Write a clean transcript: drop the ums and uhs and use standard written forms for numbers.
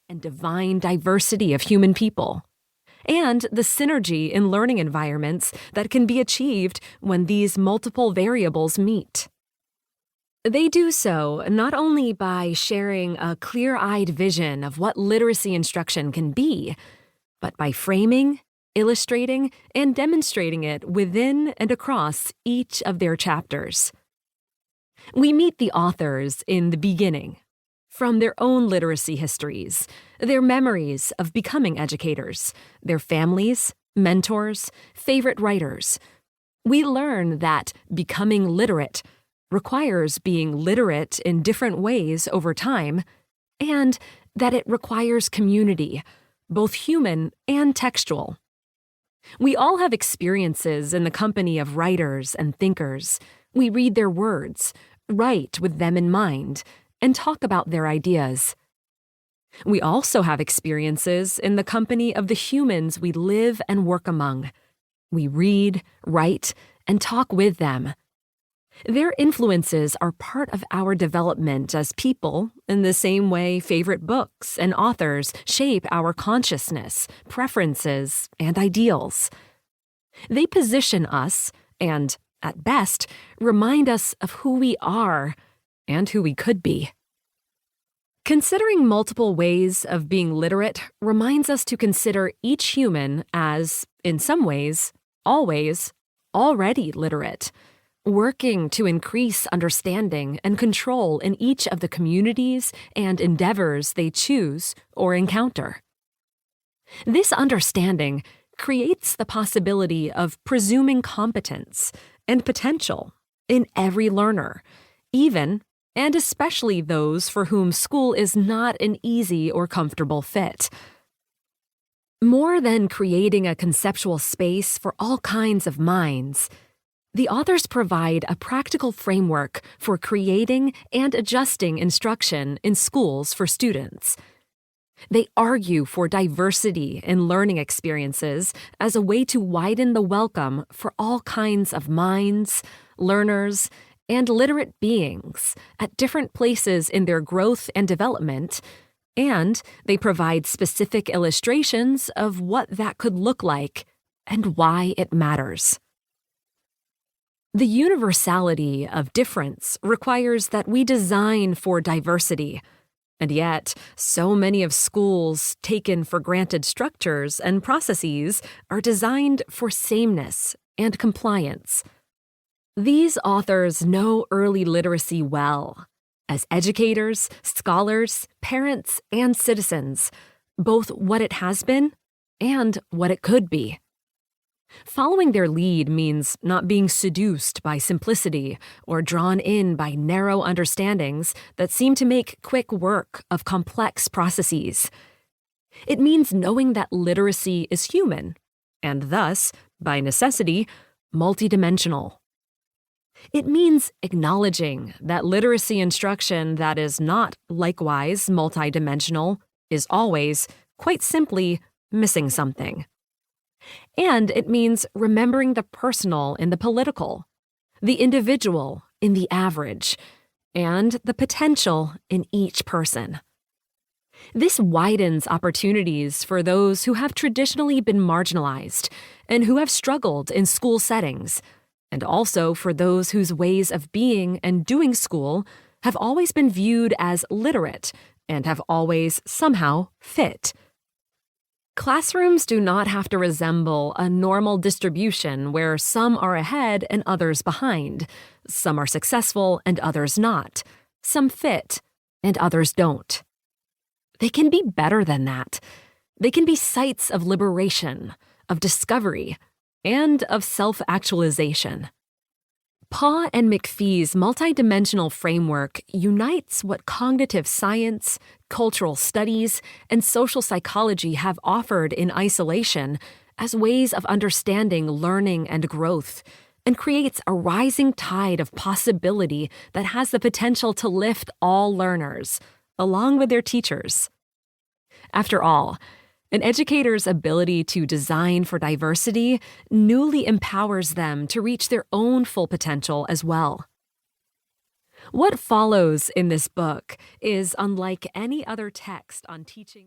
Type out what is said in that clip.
and divine diversity of human people, and the synergy in learning environments that can be achieved when these multiple variables meet. They do so not only by sharing a clear-eyed vision of what literacy instruction can be, but by framing, illustrating, and demonstrating it within and across each of their chapters. We meet the authors in the beginning, from their own literacy histories, their memories of becoming educators, their families, mentors, favorite writers. We learn that becoming literate requires being literate in different ways over time, and that it requires community, both human and textual. We all have experiences in the company of writers and thinkers. We read their words, write with them in mind, and talk about their ideas. We also have experiences in the company of the humans we live and work among. We read, write, and talk with them. Their influences are part of our development as people in the same way favorite books and authors shape our consciousness, preferences, and ideals. They position us and, at best, remind us of who we are and who we could be. Considering multiple ways of being literate reminds us to consider each human as, in some ways, always, already literate, working to increase understanding and control in each of the communities and endeavors they choose or encounter. This understanding creates the possibility of presuming competence and potential in every learner, even and especially those for whom school is not an easy or comfortable fit. More than creating a conceptual space for all kinds of minds, the authors provide a practical framework for creating and adjusting instruction in schools for students. They argue for diversity in learning experiences as a way to widen the welcome for all kinds of minds, learners, and literate beings at different places in their growth and development, and they provide specific illustrations of what that could look like and why it matters. The universality of difference requires that we design for diversity, and yet so many of schools' taken-for-granted structures and processes are designed for sameness and compliance. These authors know early literacy well, as educators, scholars, parents, and citizens, both what it has been and what it could be. Following their lead means not being seduced by simplicity or drawn in by narrow understandings that seem to make quick work of complex processes. It means knowing that literacy is human, and thus, by necessity, multidimensional. It means acknowledging that literacy instruction that is not likewise multidimensional is always, quite simply, missing something. And it means remembering the personal in the political, the individual in the average, and the potential in each person. This widens opportunities for those who have traditionally been marginalized and who have struggled in school settings, and also for those whose ways of being and doing school have always been viewed as literate and have always somehow fit. Classrooms do not have to resemble a normal distribution where some are ahead and others behind, some are successful and others not, some fit and others don't. They can be better than that. They can be sites of liberation, of discovery, and of self-actualization. Paugh and Macphee's multidimensional framework unites what cognitive science, cultural studies, and social psychology have offered in isolation as ways of understanding learning and growth, and creates a rising tide of possibility that has the potential to lift all learners, along with their teachers. After all, an educator's ability to design for diversity newly empowers them to reach their own full potential as well. What follows in this book is unlike any other text on teaching.